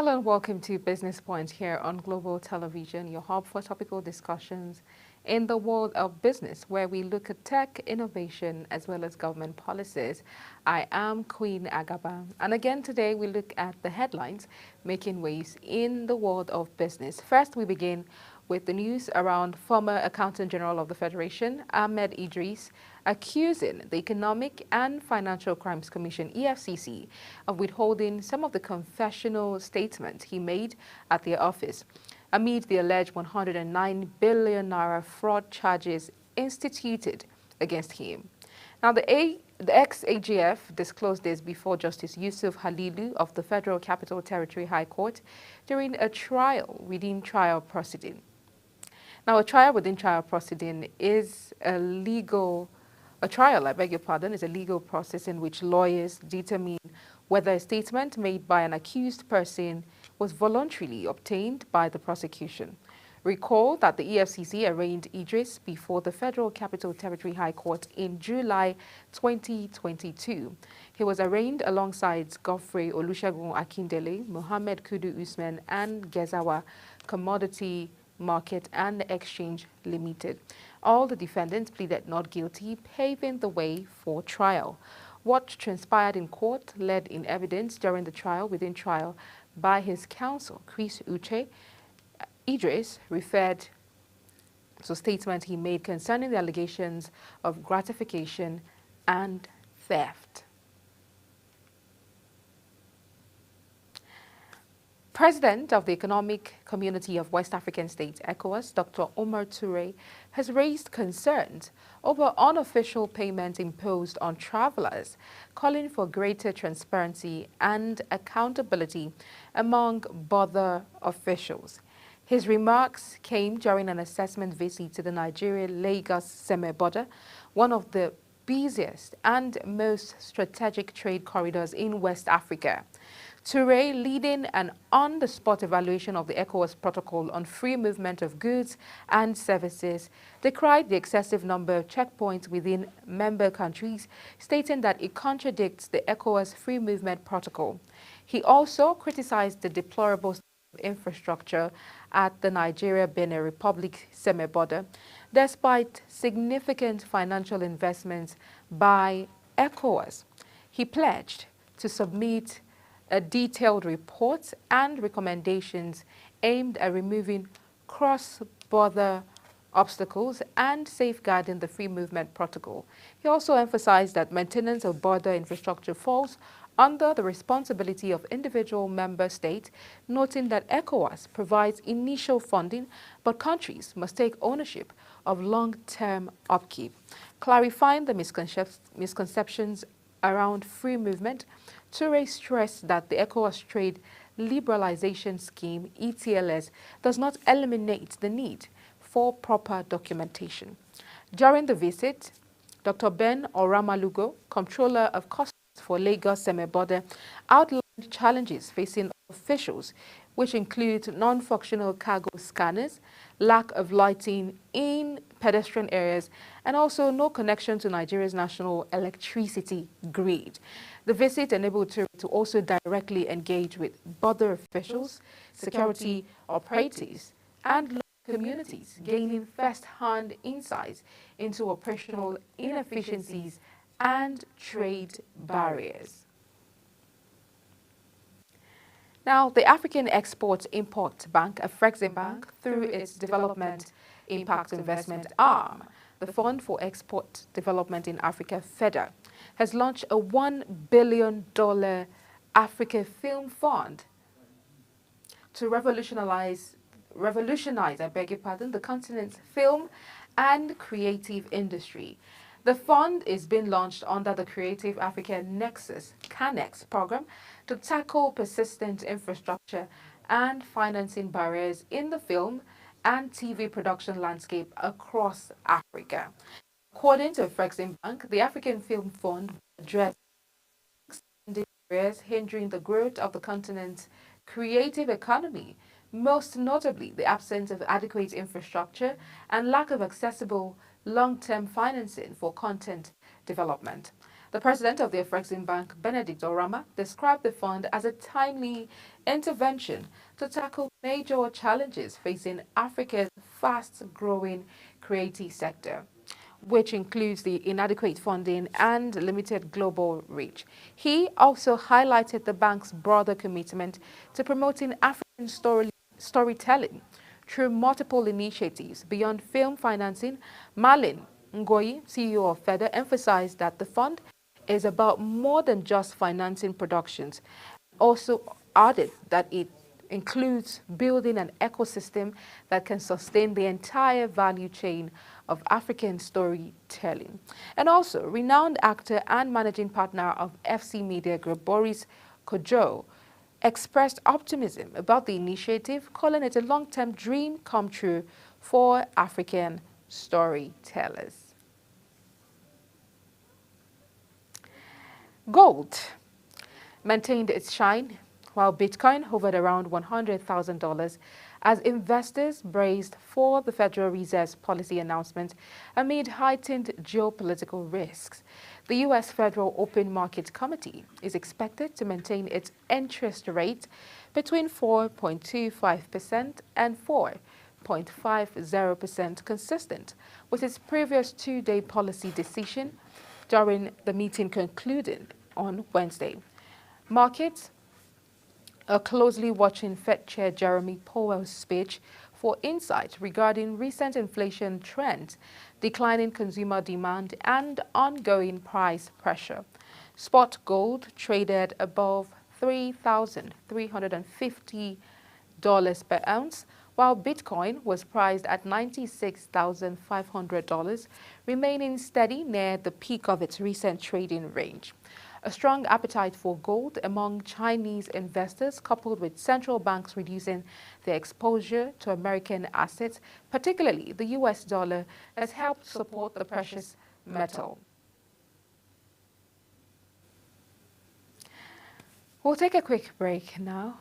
Hello and welcome to Business Point here on Global Television, your hub for topical discussions in the world of business, where we look at tech, innovation, as well as government policies. I am Queen Agaba, and again today we look at the headlines making waves in the world of business. First, we begin with the news around former Accountant General of the Federation, Ahmed Idris, accusing the Economic and Financial Crimes Commission, EFCC, of withholding some of the confessional statements he made at their office amid the alleged 109 billion naira fraud charges instituted against him. Now, the ex-AGF disclosed this before Justice Yusuf Halilu of the Federal Capital Territory High Court during a trial within trial proceeding. Now, a trial within trial proceeding is a trial, I beg your pardon, is a legal process in which lawyers determine whether a statement made by an accused person was voluntarily obtained by the prosecution. Recall that the EFCC arraigned Idris before the Federal Capital Territory High Court in July 2022. He was arraigned alongside Godfrey Olusegun Akindele, Mohammed Kudu Usman, and Gezawa Commodity Market and Exchange Limited. All the defendants pleaded not guilty, paving the way for trial. What transpired in court led in evidence during the trial within trial by his counsel, Chris Uche. Idris referred to a statement he made concerning the allegations of gratification and theft. President of the Economic Community of West African States, ECOWAS, Dr. Omar Toure, has raised concerns over unofficial payments imposed on travelers, calling for greater transparency and accountability among border officials. His remarks came during an assessment visit to the Nigeria-Lagos-Seme border, one of the busiest and most strategic trade corridors in West Africa. Toure, leading an on-the-spot evaluation of the ECOWAS protocol on free movement of goods and services, decried the excessive number of checkpoints within member countries, stating that it contradicts the ECOWAS free movement protocol. He also criticized the deplorable state of infrastructure at the Nigeria-Benin Republic Seme border, despite significant financial investments by ECOWAS. He pledged to submit a detailed report and recommendations aimed at removing cross-border obstacles and safeguarding the free movement protocol. He also emphasized that maintenance of border infrastructure falls under the responsibility of individual member states, noting that ECOWAS provides initial funding, but countries must take ownership of long-term upkeep. Clarifying the misconceptions around free movement, Toure stressed that the ECOWAS Trade Liberalization Scheme, ETLS, does not eliminate the need for proper documentation. During the visit, Dr. Ben Oramalugo, Comptroller of Customs for Lagos-Seme border, outlined challenges facing officials, which include non-functional cargo scanners, lack of lighting in pedestrian areas, and also no connection to Nigeria's national electricity grid. The visit enabled Toure to also directly engage with border officials, security operatives, and local communities, gaining first-hand insights into operational inefficiencies and trade barriers. Now, the African Export-Import Bank, Afreximbank, through its Development Impact Investment arm, the Fund for Export Development in Africa, FEDA, has launched a $1 billion Africa Film Fund to revolutionize, I beg your pardon, the continent's film and creative industry. The fund is being launched under the Creative Africa Nexus (CANEX) program to tackle persistent infrastructure and financing barriers in the film and TV production landscape across Africa. According to Afreximbank, the African Film Fund addresses barriers hindering the growth of the continent's creative economy, most notably the absence of adequate infrastructure and lack of accessible long-term financing for content development. The president of the Afreximbank, Benedict Orama, described the fund as a timely intervention to tackle major challenges facing Africa's fast-growing creative sector, which includes the inadequate funding and limited global reach. He also highlighted the bank's broader commitment to promoting African storytelling through multiple initiatives beyond film financing. Malin Ngoyi, CEO of FEDA, emphasized that the fund is about more than just financing productions. Also added that it includes building an ecosystem that can sustain the entire value chain of African storytelling. And also, renowned actor and managing partner of FC Media Group, Boris Kodjoe, expressed optimism about the initiative, calling it a long-term dream come true for African storytellers. Gold maintained its shine while Bitcoin hovered around $100,000 as investors braced for the Federal Reserve's policy announcement amid heightened geopolitical risks. The U.S. Federal Open Market Committee is expected to maintain its interest rate between 4.25% and 4.50%, consistent with its previous two-day policy decision during the meeting concluding on Wednesday. Markets are closely watching Fed Chair Jeremy Powell's speech for insight regarding recent inflation trends, declining consumer demand, and ongoing price pressure. Spot gold traded above $3,350 per ounce, while Bitcoin was priced at $96,500, remaining steady near the peak of its recent trading range. A strong appetite for gold among Chinese investors, coupled with central banks reducing their exposure to American assets, particularly the US dollar, has helped support the precious metal. We'll take a quick break now.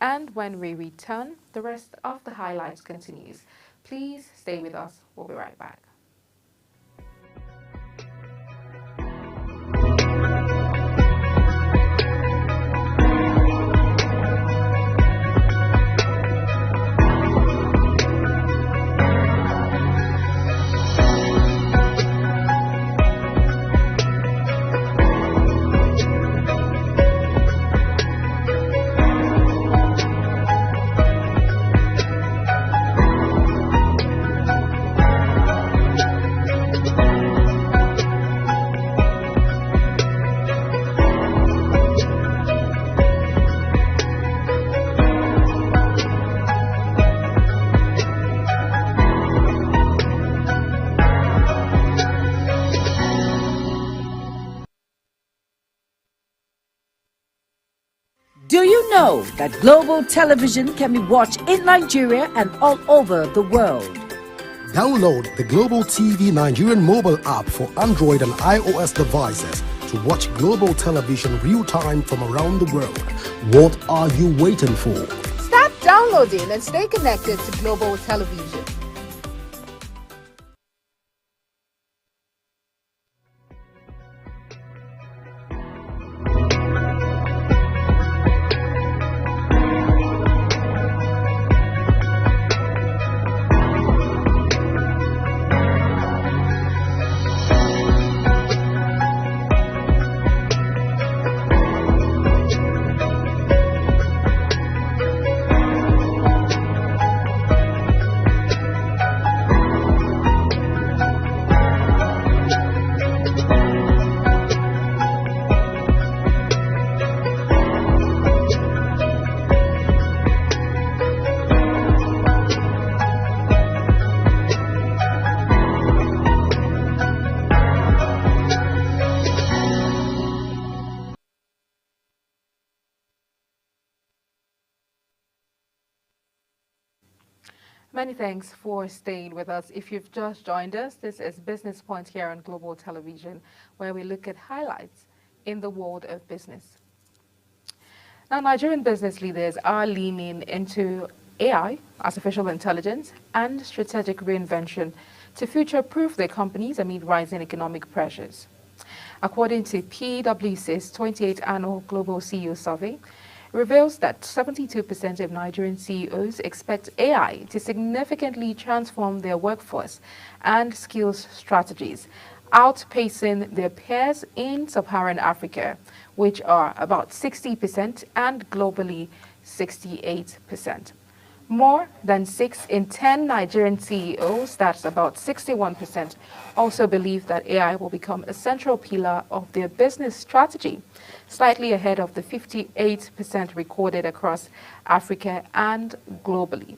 And when we return, the rest of the highlights continues. Please stay with us. We'll be right back. Do you know that global television can be watched in Nigeria and all over the world? Download the Global TV Nigerian mobile app for Android and iOS devices to watch global television real-time from around the world. What are you waiting for? Start downloading and stay connected to global television. Many thanks for staying with us. If you've just joined us, this is Business Point here on Global Television, where we look at highlights in the world of business. Now, Nigerian business leaders are leaning into AI, artificial intelligence, and strategic reinvention to future-proof their companies amid rising economic pressures. according to PwC's 28th Annual Global CEO Survey, reveals that 72% of Nigerian CEOs expect AI to significantly transform their workforce and skills strategies, outpacing their peers in sub-Saharan Africa, which are about 60% and globally 68%. More than 6 in 10 Nigerian CEOs, that's about 61%, also believe that AI will become a central pillar of their business strategy, slightly ahead of the 58% recorded across Africa and globally.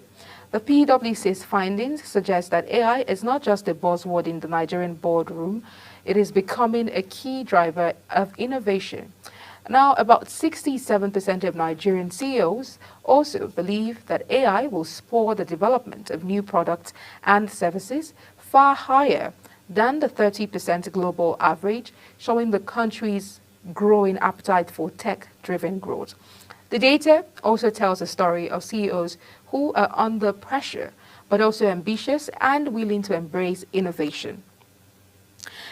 The PwC's findings suggest that AI is not just a buzzword in the Nigerian boardroom, it is becoming a key driver of innovation. Now, about 67% of Nigerian CEOs also believe that AI will spur the development of new products and services far higher than the 30% global average, showing the country's growing appetite for tech-driven growth. The data also tells a story of CEOs who are under pressure, but also ambitious and willing to embrace innovation.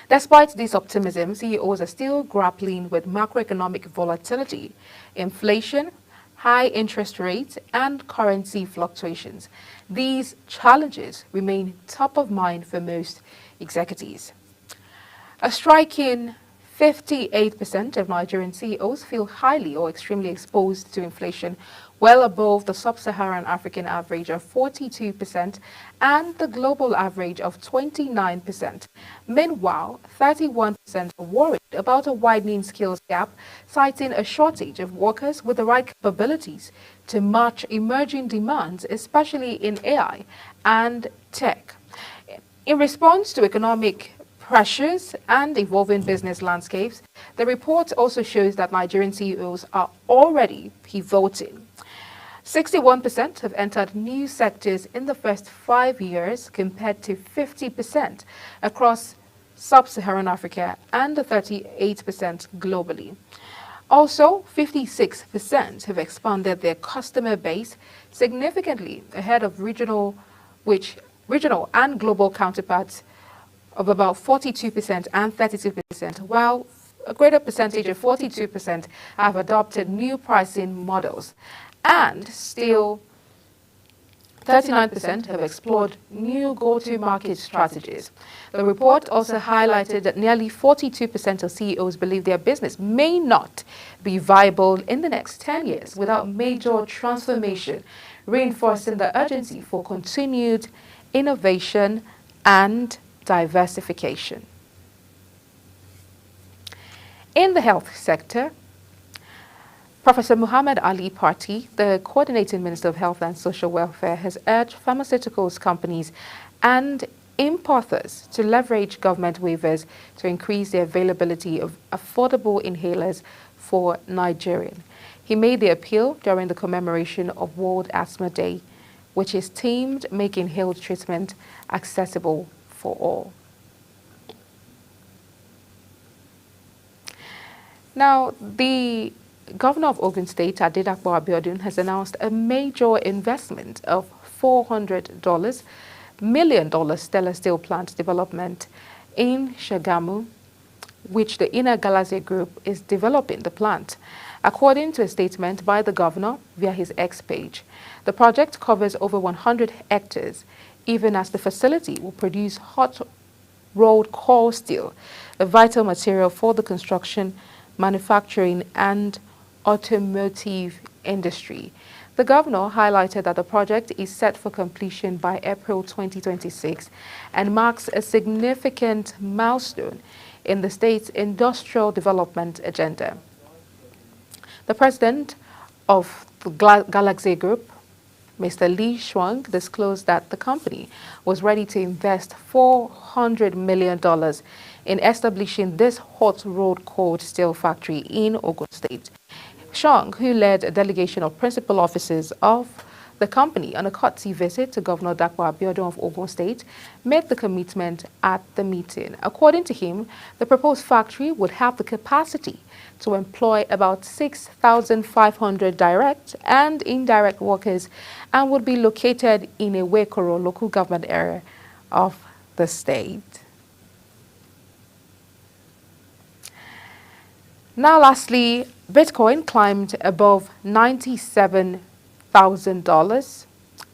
Despite this optimism, CEOs are still grappling with macroeconomic volatility, inflation, high interest rates, and currency fluctuations. These challenges remain top of mind for most executives. A striking 58% of Nigerian CEOs feel highly or extremely exposed to inflation, well above the sub-Saharan African average of 42% and the global average of 29%. Meanwhile, 31% are worried about a widening skills gap, citing a shortage of workers with the right capabilities to match emerging demands, especially in AI and tech. In response to economic pressures and evolving business landscapes, the report also shows that Nigerian CEOs are already pivoting. 61% have entered new sectors in the first 5 years compared to 50% across sub-Saharan Africa and 38% globally. Also, 56% have expanded their customer base significantly ahead of regional and global counterparts of about 42% and 32%, while a greater percentage of 42% have adopted new pricing models, and still 39% have explored new go-to-market strategies. The report also highlighted that nearly 42% of CEOs believe their business may not be viable in the next 10 years without major transformation, reinforcing the urgency for continued innovation and diversification. In the health sector, Professor Muhammad Ali Party, the Coordinating Minister of Health and Social Welfare, has urged pharmaceuticals companies and importers to leverage government waivers to increase the availability of affordable inhalers for Nigerians. He made the appeal during the commemoration of World Asthma Day, which is themed Make Inhaled Treatment Accessible for All. Now, the Governor of Ogun State, Adedapo Abiodun, has announced a major investment of $400 million Stellar Steel plant development in Shagamu, which the Inner Galaxy Group is developing the plant. According to a statement by the governor via his X page, the project covers over 100 hectares, even as the facility will produce hot rolled coil steel, a vital material for the construction, manufacturing, and automotive industry. The governor highlighted that the project is set for completion by April 2026 and marks a significant milestone in the state's industrial development agenda. The president of the Galaxy Group, Mr. Lee Shuang, disclosed that the company was ready to invest $400 million in establishing this hot-rolled cold steel factory in Ogun State. Shuang, who led a delegation of principal officers of the company on a courtesy visit to Governor Dapo Abiodun of Ogun State, made the commitment at the meeting. According to him, the proposed factory would have the capacity to employ about 6,500 direct and indirect workers and would be located in a Wekoro local government area of the state. Now, lastly, Bitcoin climbed above $97,000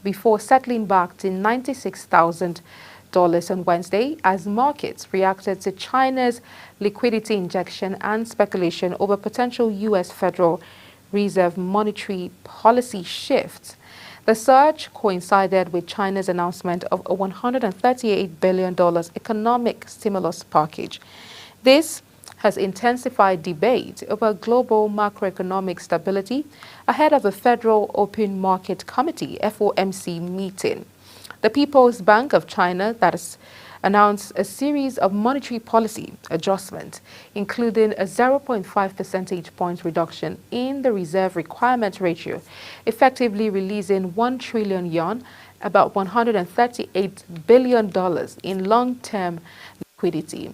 before settling back to $96,000 on Wednesday as markets reacted to China's liquidity injection and speculation over potential U.S. Federal Reserve monetary policy shifts. The surge coincided with China's announcement of a $138 billion economic stimulus package. This has intensified debate over global macroeconomic stability ahead of the Federal Open Market Committee (FOMC) meeting. The People's Bank of China that has announced a series of monetary policy adjustments, including a 0.5 percentage point reduction in the reserve requirement ratio, effectively releasing 1 trillion yuan, about $138 billion in long-term liquidity.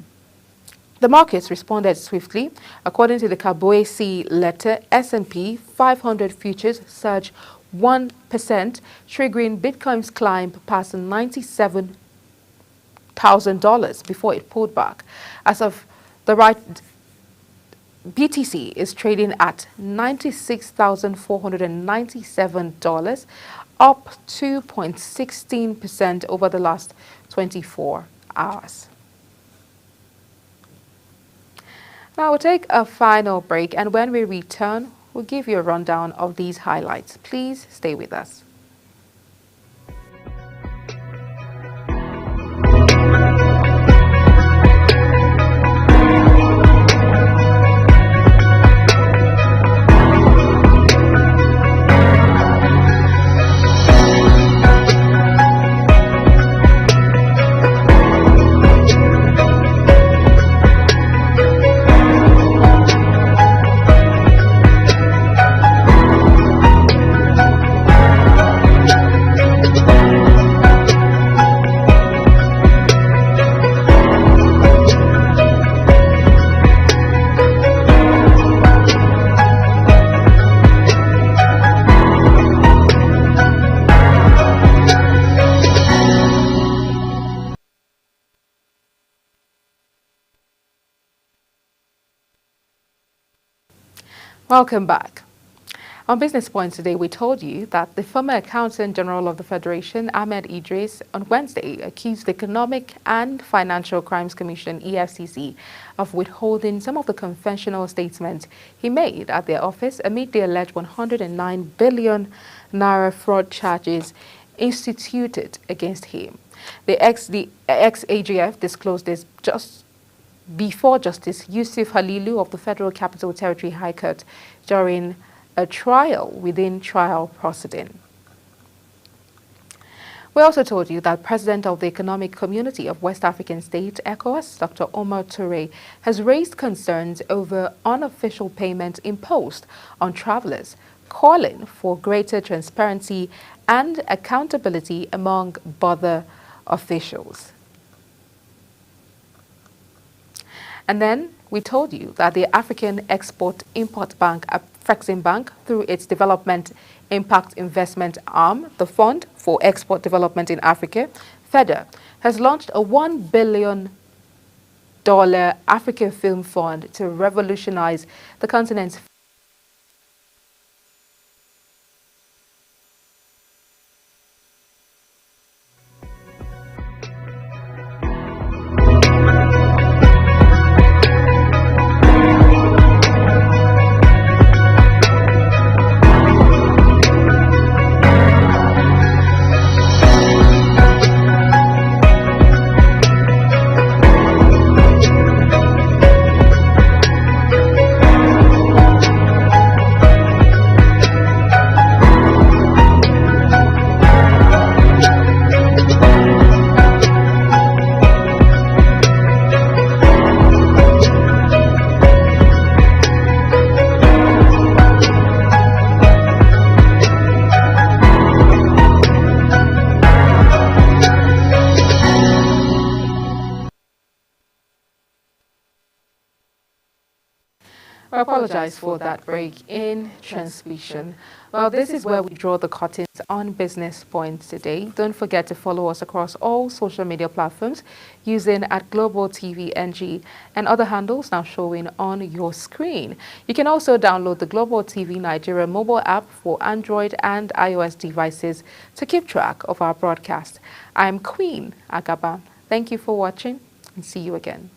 The markets responded swiftly. According to the Kaboesi letter, S&P 500 futures surged 1%, triggering Bitcoin's climb past $97,000 before it pulled back. As of the right, BTC is trading at $96,497, up 2.16% over the last 24 hours. Now we'll take a final break, and when we return, we'll give you a rundown of these highlights. Please stay with us. Welcome back. On Business Points today, we told you that the former Accountant General of the Federation, Ahmed Idris, on Wednesday accused the Economic and Financial Crimes Commission, EFCC, of withholding some of the confessional statements he made at their office amid the alleged 109 billion naira fraud charges instituted against him. The ex-AGF disclosed this just before Justice Yusuf Halilu of the Federal Capital Territory High Court during a trial within trial proceeding. We also told you that President of the Economic Community of West African States, ECOWAS, Dr. Omar Toure, has raised concerns over unofficial payments imposed on travelers, calling for greater transparency and accountability among border officials. And then we told you that the African Export-Import Bank, Afreximbank, through its Development Impact Investment Arm, the Fund for Export Development in Africa, FEDA, has launched a $1 billion Africa Film Fund to revolutionize the continent's apologize for that break in transmission. Well, this is where we draw the curtains on Business Points today. Don't forget to follow us across all social media platforms using @Global TV NG and other handles now showing on your screen. You can also download the Global TV Nigeria mobile app for Android and iOS devices to keep track of our broadcast. I'm Queen Agaba. Thank you for watching and see you again.